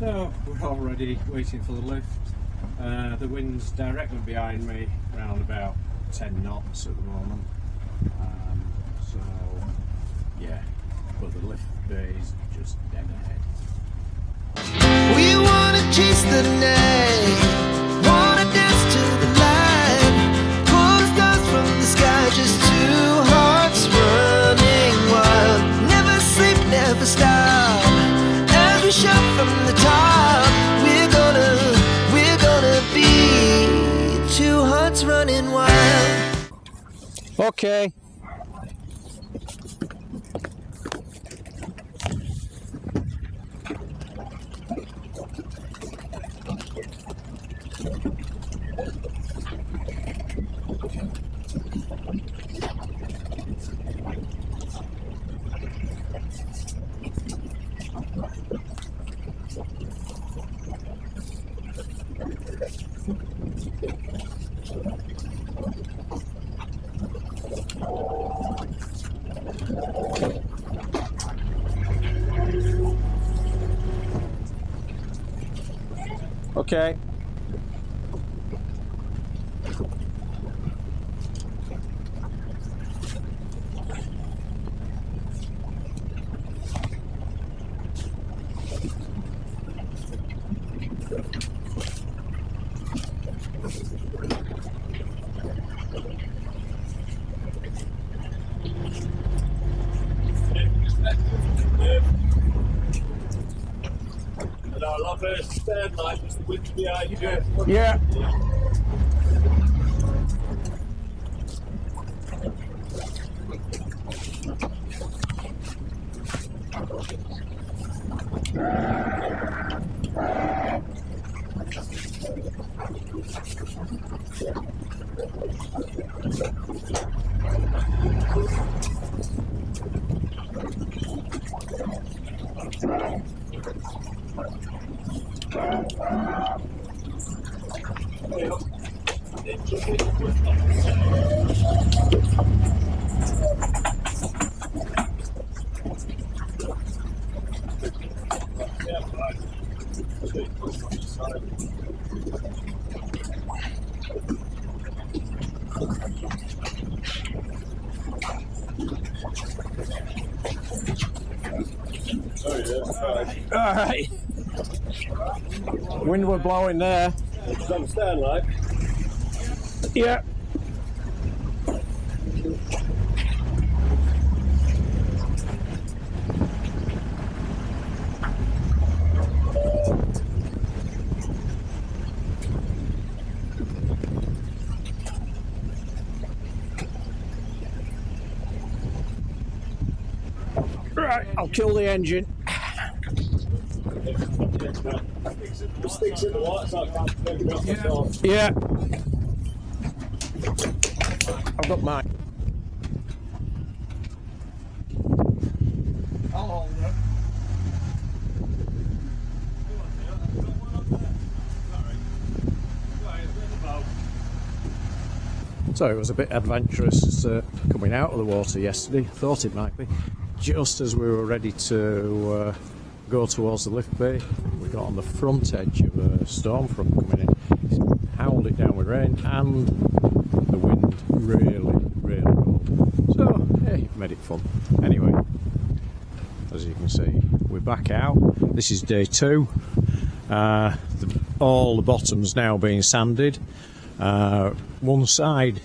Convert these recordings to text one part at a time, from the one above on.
So we're already waiting for the lift. The wind's directly behind me, around about 10 knots at the moment. So yeah, but the lift bay is just dead ahead. We wanna chase the night, wanna dance to the light, pull the stars from the sky, just two hearts running wild. Never sleep, never stop, as we shout from the top. We're gonna be two hearts running wild. Okay. Okay. And I love a stand light with the wind behind you. Yeah. Alright. Wind were blowing there. Some stand light. Yeah. Right, I'll kill the engine. The sticks in the water, so I can't take it off myself. Yeah. I've got mine. I'll hold it. So it was a bit adventurous coming out of the water yesterday. Thought it might be. Just as we were ready to go towards the lift bay, we got on the front edge of a storm front coming in. It howled it down with rain and the wind really rolled. So hey, it made it fun. Anyway, as you can see, we're back out. This is day 2. All the bottoms now being sanded. One side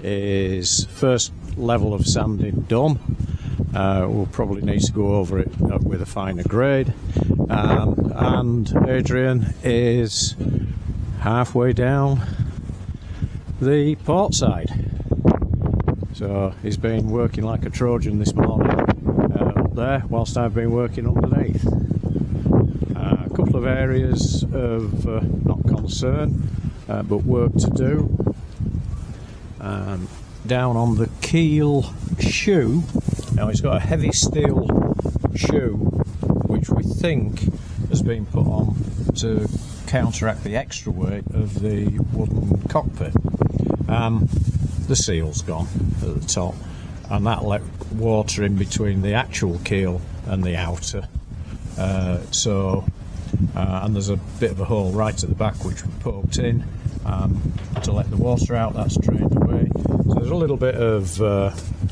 is first level of sanding done. We'll probably need to go over it with a finer grade, and Adrian is halfway down the port side, so he's been working like a Trojan this morning up there whilst I've been working underneath. A couple of areas of not concern, but work to do. Down on the keel shoe, now it's got a heavy steel shoe which we think has been put on to counteract the extra weight of the wooden cockpit. The seal's gone at the top, and that let water in between the actual keel and the outer, so and there's a bit of a hole right at the back which we poked in to let the water out. That's drained away. So there's a little bit of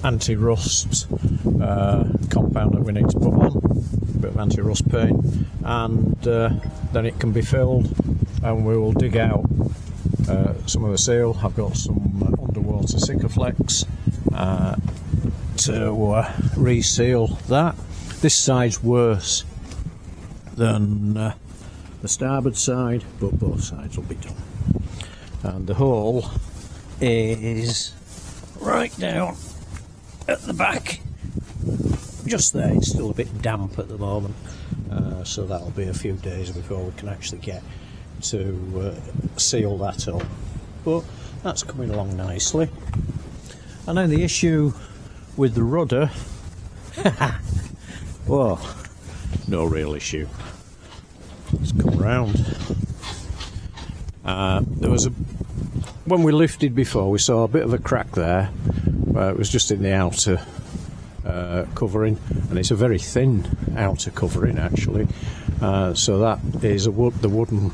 anti-rust compound that we need to put on, a bit of anti-rust paint, and then it can be filled, and we will dig out some of the seal. I've got some underwater Sikaflex to reseal that. This side's worse than the starboard side, but both sides will be done. And the hole is right down at the back, just there. It's still a bit damp at the moment, so that'll be a few days before we can actually get to seal that up, but that's coming along nicely. And then the issue with the rudder, well, no real issue. Let's come round. There was when we lifted before, we saw a bit of a crack there. It was just in the outer covering, and it's a very thin outer covering actually. So that is the wooden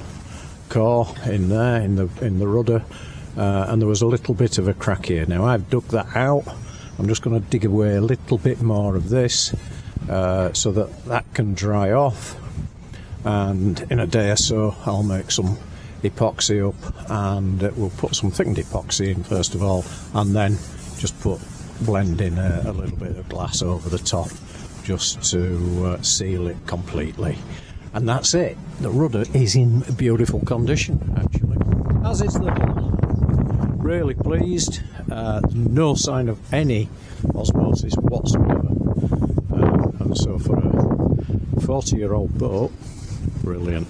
core in there in the rudder, and there was a little bit of a crack here. Now I've dug that out. I'm just going to dig away a little bit more of this so that can dry off, and in a day or so I'll make some epoxy up, and we'll put some thickened epoxy in first of all, and then just blend in a little bit of glass over the top just to seal it completely. And that's it. The rudder is in beautiful condition actually, as is the hull. Really pleased. No sign of any osmosis whatsoever, and so for a 40-year-old boat, brilliant.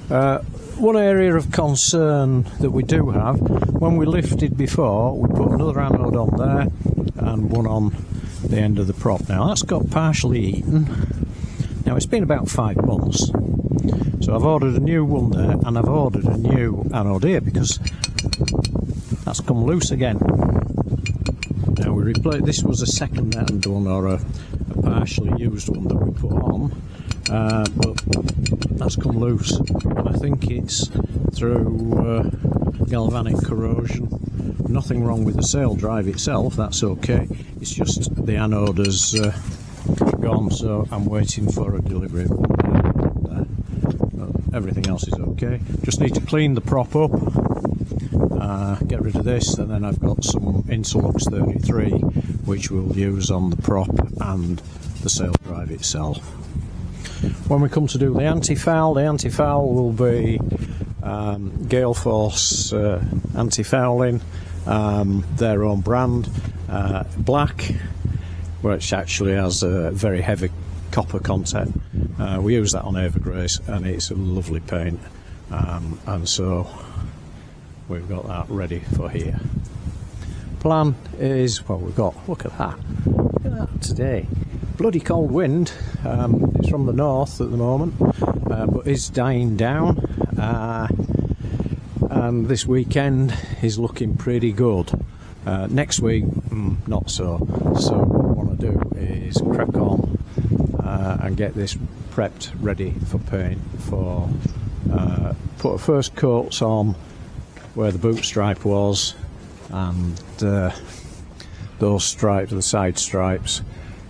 One area of concern that we do have, when we lifted before, we put another anode on there and one on the end of the prop. Now that's got partially eaten. Now it's been about 5 months, so I've ordered a new one there, and I've ordered a new anode here because that's come loose again. Now we replaced, this was a second-hand one, or a partially used one that we put on, but that's come loose, and I think it's through galvanic corrosion. Nothing wrong with the sail drive itself, that's okay. It's just the anode has gone, so I'm waiting for a delivery of one there. Everything else is okay. Just need to clean the prop up, get rid of this, and then I've got some Interlux 33 which we'll use on the prop and the sail drive itself. When we come to do the anti-foul will be Gale Force anti-fouling, their own brand, black, which actually has a very heavy copper content. We use that on Evergrace, and it's a lovely paint, and so we've got that ready for here. Plan is, well, we've got, look at that today. Bloody cold wind. It's from the north at the moment, but is dying down, and this weekend is looking pretty good. Next week, not so. So what I want to do is crack on and get this prepped ready for paint. For put a first coats on where the boot stripe was, and those stripes, the side stripes,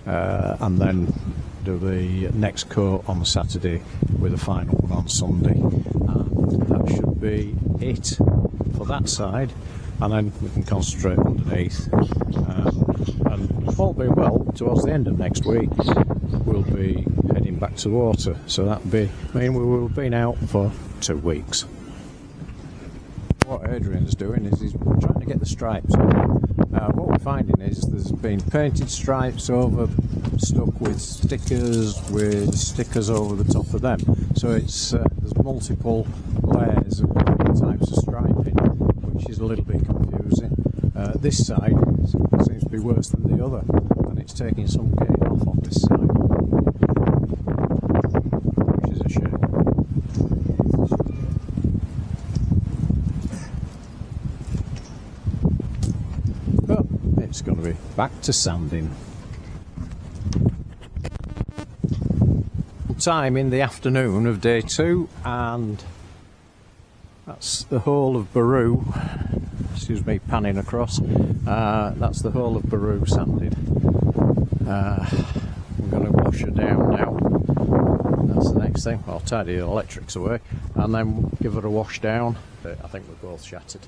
and then do the next coat on the Saturday with a final one on Sunday, and that should be it for that side, and then we can concentrate underneath, and all being well, towards the end of next week we'll be heading back to water, so that'll be, I mean, we will have been out for 2 weeks. What Adrian's doing is he's trying to get the stripes on. What we're finding is there's been painted stripes over stuck with stickers over the top of them, so it's there's multiple layers of different types of striping, which is a little bit confusing. This side seems to be worse than the other, and it's taking some getting off on this side, which is a shame. But it's going to be back to sanding. time in the afternoon of day 2, and that's the whole of Baru. Excuse me, panning across. That's the whole of Baru sanded. I'm going to wash her down now. That's the next thing. I'll tidy the electrics away and then give her a wash down. But I think we're both shattered.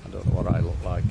I don't know what I look like.